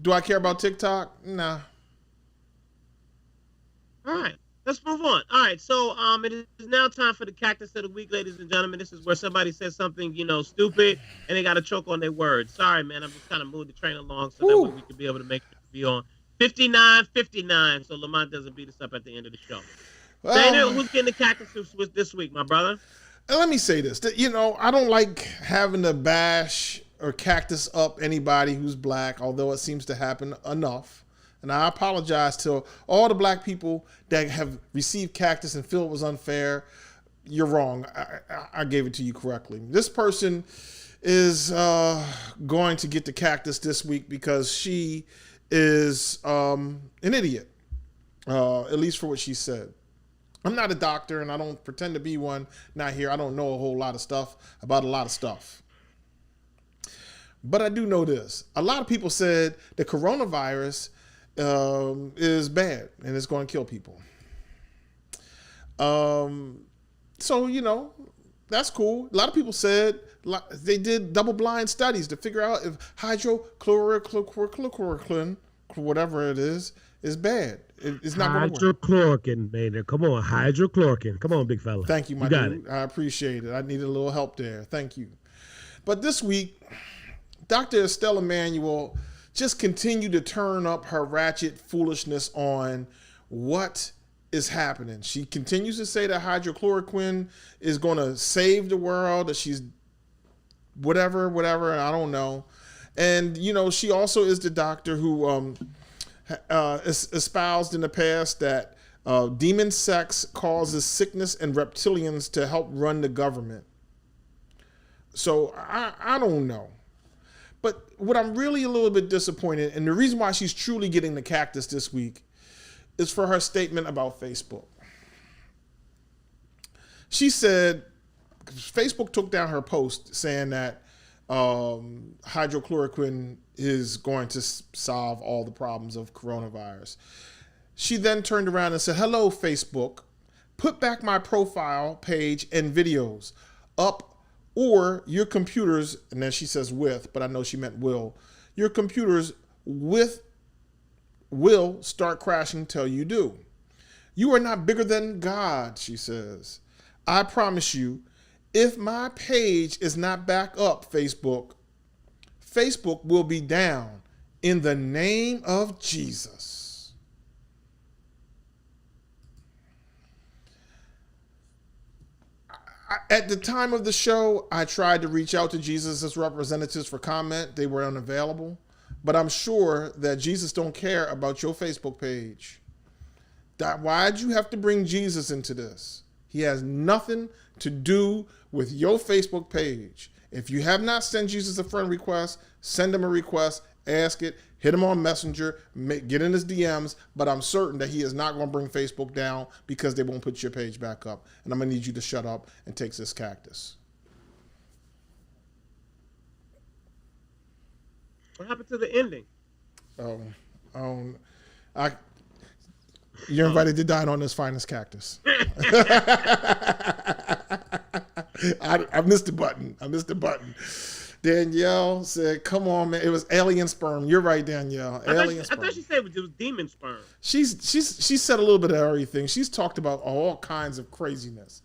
Do I care about TikTok? Nah. All right. Let's move on. All right, so it is now time for the Cactus of the Week, ladies and gentlemen. This is where somebody says something, stupid, and they got to choke on their words. Sorry, man. I'm just kind of moving the train along so that way we can be able to make it be on 59-59 so Lamont doesn't beat us up at the end of the show. Dana, who's getting the Cactus this week, my brother? Let me say this. I don't like having to bash or cactus up anybody who's black, although it seems to happen enough. And I apologize to all the black people that have received cactus and feel it was unfair. You're wrong. I gave it to you correctly. This person is going to get the cactus this week because she is an idiot, at least for what she said. I'm not a doctor and I don't pretend to be one. Not here. I don't know a whole lot of stuff about a lot of stuff. But I do know this. A lot of people said the coronavirus is bad and it's going to kill people. So, that's cool. A lot of people said they did double-blind studies to figure out if hydrochloroquine, whatever it is bad. It's not going to work. Hydrochloroquine, man. Come on, hydrochloroquine. Come on, big fella. Thank you, my dude. I appreciate it. I needed a little help there. Thank you. But this week, Dr. Estelle Emanuel just continued to turn up her ratchet foolishness on what is happening. She continues to say that hydrochloroquine is going to save the world, that she's whatever, I don't know. And, she also is the doctor who espoused in the past that demon sex causes sickness and reptilians to help run the government. So I don't know. But what I'm really a little bit disappointed, and the reason why she's truly getting the cactus this week, is for her statement about Facebook. She said, Facebook took down her post saying that hydrochloroquine is going to solve all the problems of coronavirus. She then turned around and said, "Hello, Facebook. Put back my profile page and videos up, or your computers," and then she says with, but I know she meant will, "your computers will start crashing till you do. You are not bigger than God," she says. "I promise you, if my page is not back up, Facebook will be down in the name of Jesus." At the time of the show, I tried to reach out to Jesus' representatives for comment. They were unavailable. But I'm sure that Jesus don't care about your Facebook page. Why'd you have to bring Jesus into this? He has nothing to do with your Facebook page. If you have not sent Jesus a friend request, send him a request, ask it, hit him on Messenger, get in his DMs, but I'm certain that he is not going to bring Facebook down because they won't put your page back up. And I'm going to need you to shut up and take this cactus. What happened to the ending? You're invited to dine on this finest cactus. I missed the button. Danielle said, come on, man. It was alien sperm. You're right, Danielle. Alien sperm. I thought she said it was demon sperm. She said a little bit of everything. She's talked about all kinds of craziness.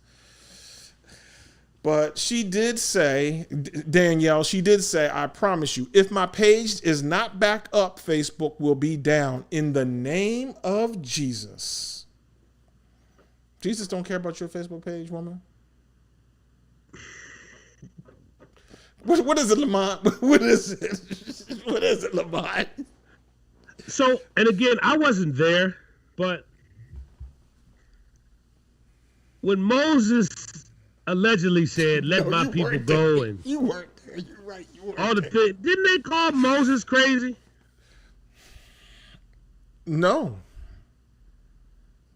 But she did say, Danielle, I promise you, if my page is not back up, Facebook will be down in the name of Jesus. Jesus don't care about your Facebook page, woman. What is it, Lamont? What is it, Lamont? So, and again, I wasn't there, but when Moses allegedly said, let my people go, and you weren't there. You're right. You weren't all the things, didn't they call Moses crazy? No.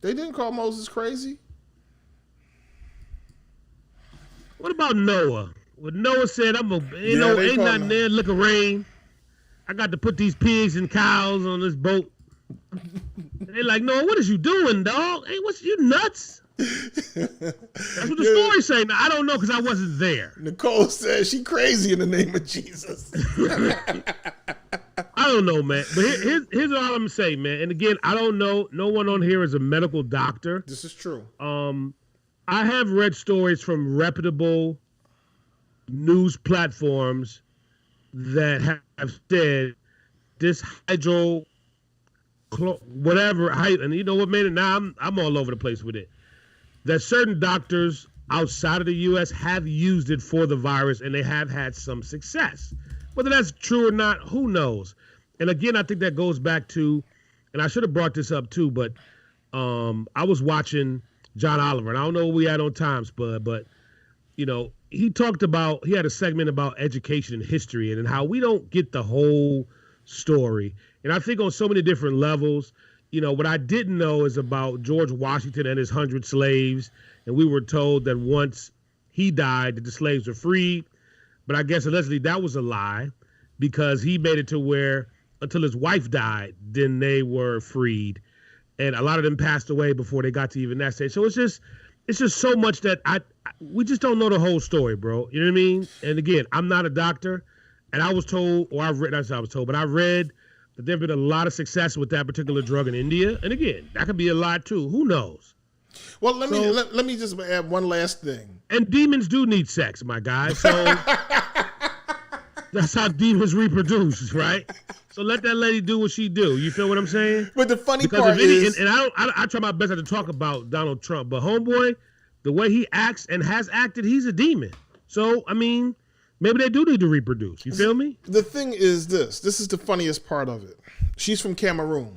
They didn't call Moses crazy. What about Noah? When Noah said, ain't nothing there, look of rain. I got to put these pigs and cows on this boat. And they're like, Noah, what is you doing, dog? Hey, you nuts? That's what the story's saying. Now, I don't know because I wasn't there. Nicole says she crazy in the name of Jesus. I don't know, man. But here's all I'm going to say, man. And again, I don't know. No one on here is a medical doctor. This is true. I have read stories from reputable news platforms that have said this whatever, and you know what made it? Now I'm all over the place with it. That certain doctors outside of the U.S. have used it for the virus, and they have had some success. Whether that's true or not, who knows? And again, I think that goes back to, and I should have brought this up too, but I was watching John Oliver, and I don't know what we had on time, Spud, but you know, he had a segment about education and history and how we don't get the whole story. And I think on so many different levels, you know, what I didn't know is about George Washington and his 100 slaves. And we were told that once he died, that the slaves were freed. But I guess allegedly that was a lie because he made it to where until his wife died, then they were freed. And a lot of them passed away before they got to even that stage. So it's just so much that we just don't know the whole story, bro. You know what I mean? And again, I'm not a doctor, and I was told, or I read that there have been a lot of success with that particular drug in India. And again, that could be a lot too. Who knows? Well, let me just add one last thing. And demons do need sex, my guy. So that's how demons reproduce, right? So let that lady do what she do. You feel what I'm saying? But the funny part is, and I try my best not to talk about Donald Trump, but homeboy, the way he acts and has acted, he's a demon. So I mean, maybe they do need to reproduce. You feel me? The thing is this is the funniest part of it. She's from Cameroon.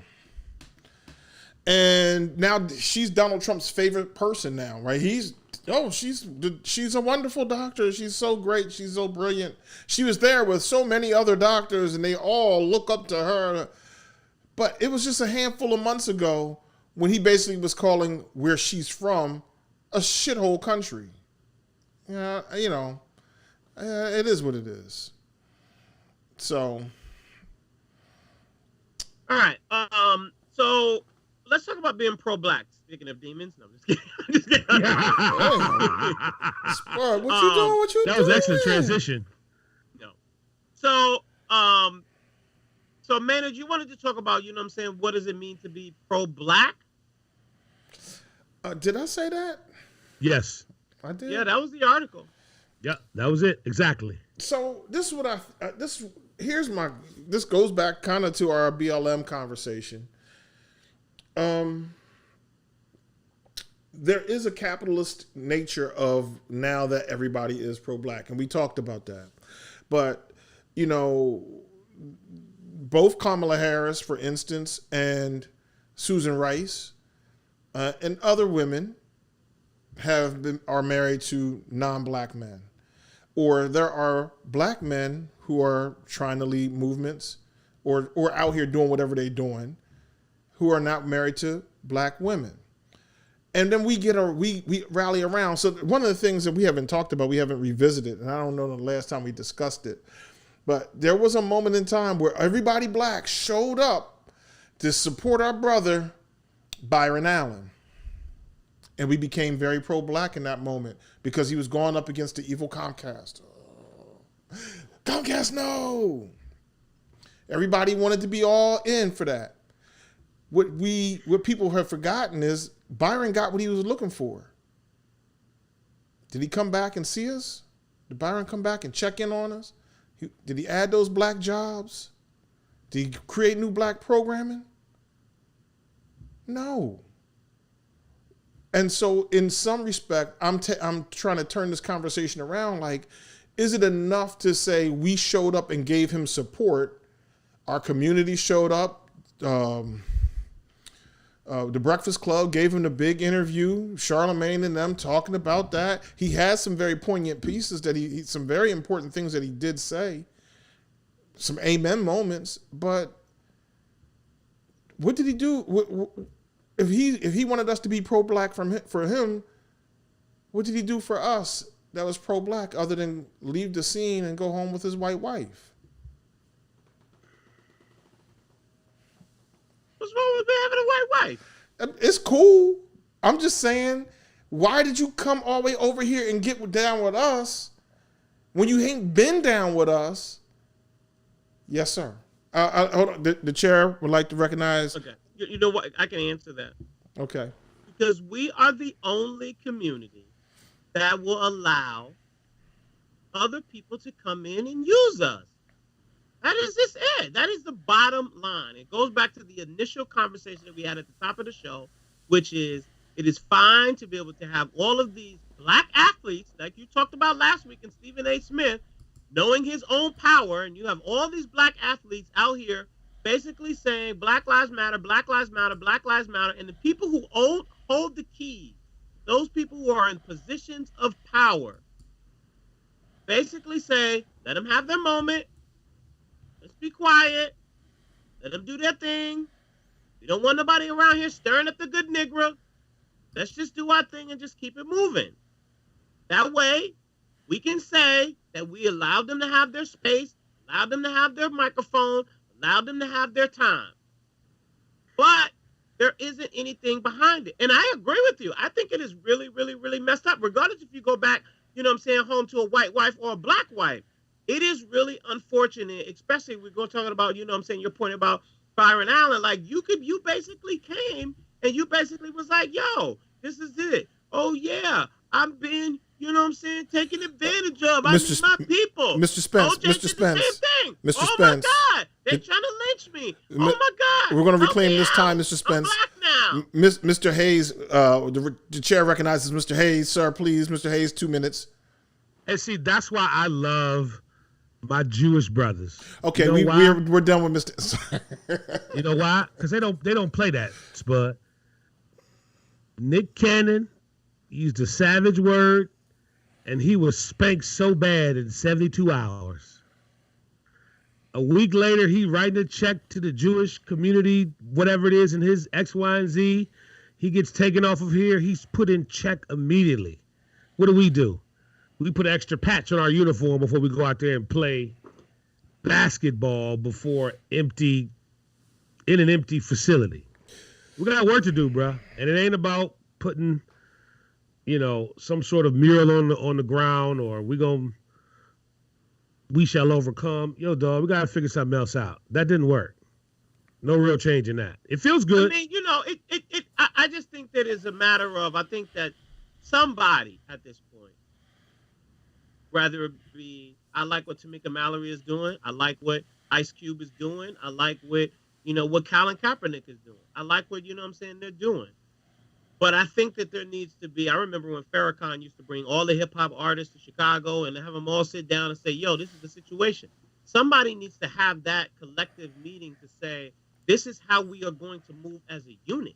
And now she's Donald Trump's favorite person now, right? She's a wonderful doctor. She's so great. She's so brilliant. She was there with so many other doctors and they all look up to her. But it was just a handful of months ago when he basically was calling where she's from a shithole country. Yeah, you know, it is what it is. So. All right. So let's talk about being pro-black. Speaking of demons, no, I'm just kidding. Spud, what you doing? That was excellent transition. No. So Maynard, you wanted to talk about, you know what I'm saying, what does it mean to be pro-black? Did I say that? Yes. I did? Yeah, that was the article. Yeah, that was it. Exactly. So this is what this goes back kind of to our BLM conversation. there is a capitalist nature of now that everybody is pro-black, and we talked about that. But, you know, both Kamala Harris, for instance, and Susan Rice, and other women are married to non-black men. Or there are black men who are trying to lead movements or out here doing whatever they're doing who are not married to black women. And then we rally around. So one of the things that we haven't talked about, we haven't revisited, and I don't know the last time we discussed it, but there was a moment in time where everybody black showed up to support our brother, Byron Allen. And we became very pro-black in that moment because he was going up against the evil Comcast. Oh, Comcast, no! Everybody wanted to be all in for that. What people have forgotten is Byron got what he was looking for. Did he come back and see us? Did Byron come back and check in on us? Did he add those black jobs? Did he create new black programming? No. And so in some respect, I'm trying to turn this conversation around. Like, is it enough to say we showed up and gave him support? Our community showed up. The Breakfast Club gave him the big interview, Charlemagne and them talking about that. He has some very poignant pieces that some very important things that he did say, some amen moments. But what did he do? If he wanted us to be pro-black for him, what did he do for us that was pro-black other than leave the scene and go home with his white wife? What's wrong with having a white wife? It's cool. I'm just saying, why did you come all the way over here and get down with us when you ain't been down with us? Yes, sir. Hold on. The chair would like to recognize. Okay. You know what? I can answer that. Okay. Because we are the only community that will allow other people to come in and use us. That is just it. That is the bottom line. It goes back to the initial conversation that we had at the top of the show, which is it is fine to be able to have all of these black athletes, like you talked about last week, and Stephen A. Smith, knowing his own power, and you have all these black athletes out here basically saying Black Lives Matter, Black Lives Matter, Black Lives Matter, and the people who hold the keys, those people who are in positions of power, basically say, let them have their moment. Let's be quiet. Let them do their thing. We don't want nobody around here stirring up the good nigger. Let's just do our thing and just keep it moving. That way, we can say that we allowed them to have their space, allowed them to have their microphone, allowed them to have their time. But there isn't anything behind it. And I agree with you. I think it is really, really, really messed up. Regardless if you go back, you know what I'm saying, home to a white wife or a black wife. It is really unfortunate, especially we're going to talk about, you know what I'm saying, your point about Byron Allen. Like, you basically came and you basically was like, yo, this is it. Oh, yeah, I'm being, you know what I'm saying, taken advantage of. I need my people. Mr. Spence, OJ Mr. did Spence. the same thing. Mr. Oh, Spence. my God. They're trying to lynch me. Oh, my God. We're going to reclaim Help me this time, out. Mr. Spence. I'm black now. Mr. Hayes, the chair recognizes Mr. Hayes. Sir, please, Mr. Hayes, 2 minutes. And see, that's why I love my Jewish brothers. Okay, you know we're done with Mr. You know why? Because they don't play that, Spud. Nick Cannon used a savage word, and he was spanked so bad in 72 hours. A week later, he writing a check to the Jewish community, whatever it is, in his X, Y, and Z. He gets taken off of here. He's put in check immediately. What do? We put an extra patch on our uniform before we go out there and play basketball in an empty facility. We got work to do, bro. And it ain't about putting, some sort of mural on the ground or we shall overcome. Yo, dog, we got to figure something else out. That didn't work. No real change in that. It feels good. I mean, I just think that it's a matter of, I think that somebody at this point, whether it be, I like what Tamika Mallory is doing. I like what Ice Cube is doing. I like what Colin Kaepernick is doing. I like what, they're doing. But I think that there needs to be. I remember when Farrakhan used to bring all the hip hop artists to Chicago and have them all sit down and say, "Yo, this is the situation." Somebody needs to have that collective meeting to say, "This is how we are going to move as a unit.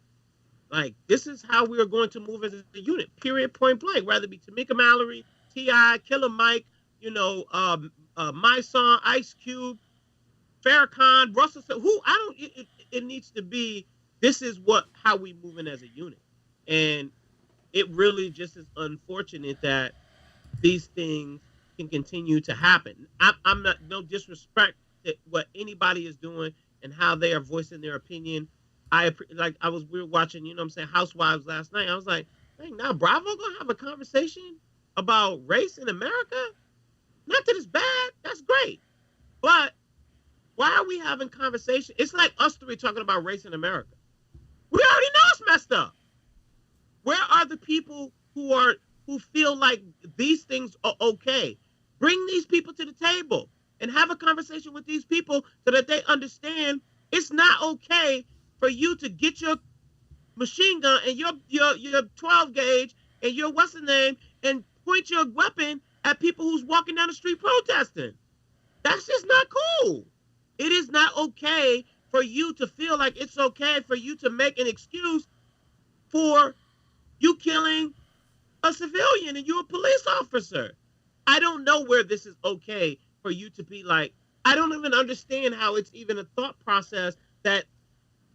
Like, this is how we are going to move as a unit. Period. Point blank. Whether it be Tamika Mallory, T.I., Killer Mike, My Song, Ice Cube, Farrakhan, Russell. Who I don't. It needs to be. This is how we moving as a unit." And it really just is unfortunate that these things can continue to happen. I'm not, no disrespect to what anybody is doing and how they are voicing their opinion. We were watching, you know what I'm saying, Housewives last night. I was like, dang, now Bravo gonna have a conversation about race in America? Not that it's bad, that's great. But why are we having conversation? It's like us three talking about race in America. We already know it's messed up. Where are the people who feel like these things are okay? Bring these people to the table and have a conversation with these people so that they understand it's not okay for you to get your machine gun and your 12 gauge and your what's the name and point your weapon at people who's walking down the street protesting. That's just not cool. It is not okay for you to feel like it's okay for you to make an excuse for you killing a civilian and you're a police officer. I don't know where this is okay for you to be like, I don't even understand how it's even a thought process that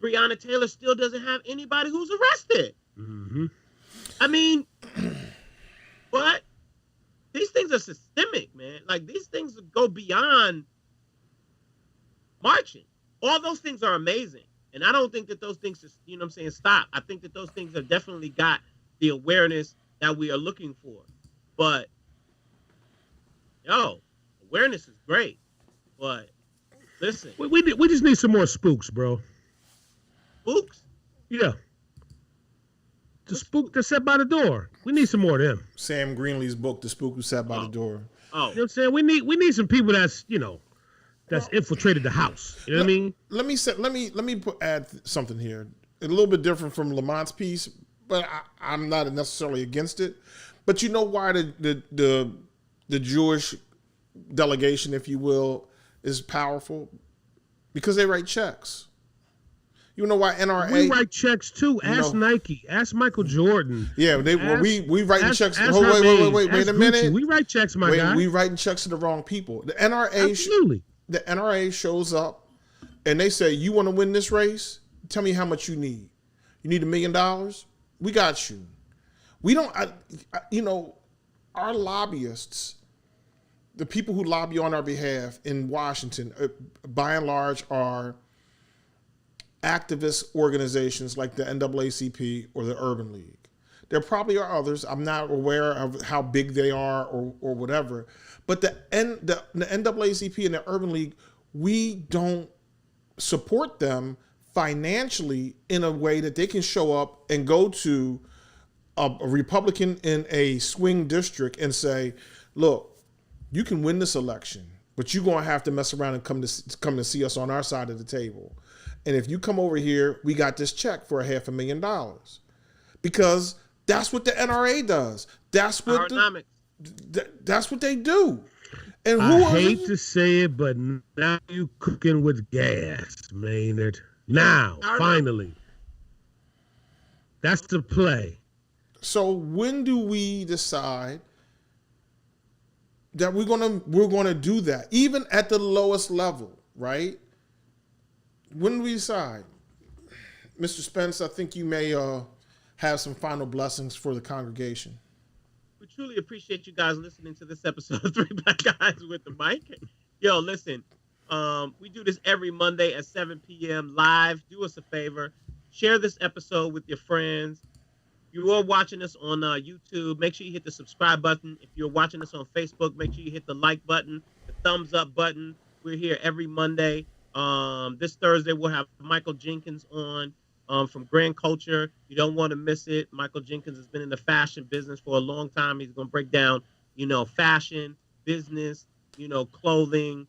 Breonna Taylor still doesn't have anybody who's arrested. Mm-hmm. I mean, but these things are systemic, man. Like, these things go beyond marching. All those things are amazing. And I don't think that those things, you know what I'm saying, stop. I think that those things have definitely got the awareness that we are looking for. But, awareness is great. But, listen. We just need some more spooks, bro. Spooks? Yeah. The spook that sat by the door. We need some more of them. Sam Greenlee's book, The Spook Who Sat by the Door. Oh. You know what I'm saying? We need some people that's infiltrated the house. You know what I mean? Let me add something here. A little bit different from Lamonte's piece, but I'm not necessarily against it. But you know why the Jewish delegation, if you will, is powerful? Because they write checks. You know why NRA? We write checks too. Ask Nike. Ask Michael Jordan. Yeah, we writing checks. Wait a minute. Gucci. We write checks, guy. We writing checks to the wrong people. The NRA. Absolutely. The NRA shows up and they say, you want to win this race? Tell me how much you need. You need $1 million? We got you. We don't, our lobbyists, the people who lobby on our behalf in Washington, by and large, are activist organizations like the NAACP or the Urban League. There probably are others. I'm not aware of how big they are or whatever. But the NAACP and the Urban League, we don't support them financially in a way that they can show up and go to a Republican in a swing district and say, look, you can win this election, but you're going to have to mess around and come to see us on our side of the table. And if you come over here, we got this check for $500,000. Because that's what the NRA does. That's what that's what they do. And I hate to say it, but now you cooking with gas, Maynard. Now, finally. That's the play. So when do we decide that we're gonna do that? Even at the lowest level, right? When do we decide? Mr. Spence, I think you may have some final blessings for the congregation. We truly appreciate you guys listening to this episode of Three Black Guys with the Mic. Yo, listen, we do this every Monday at 7 p.m. live. Do us a favor. Share this episode with your friends. If you are watching us on YouTube, make sure you hit the subscribe button. If you're watching us on Facebook, make sure you hit the like button, the thumbs up button. We're here every Monday. This Thursday, we'll have Michael Jenkins on from Grand Culture. You don't want to miss it. Michael Jenkins has been in the fashion business for a long time. He's going to break down, fashion, business, clothing,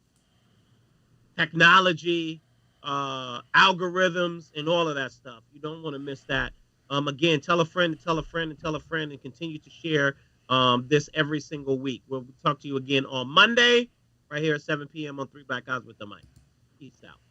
technology, algorithms, and all of that stuff. You don't want to miss that. Again, tell a friend, tell a friend, and tell a friend, and continue to share this every single week. We'll talk to you again on Monday, right here at 7 p.m. on Three Black Guys with the Mic. Peace out.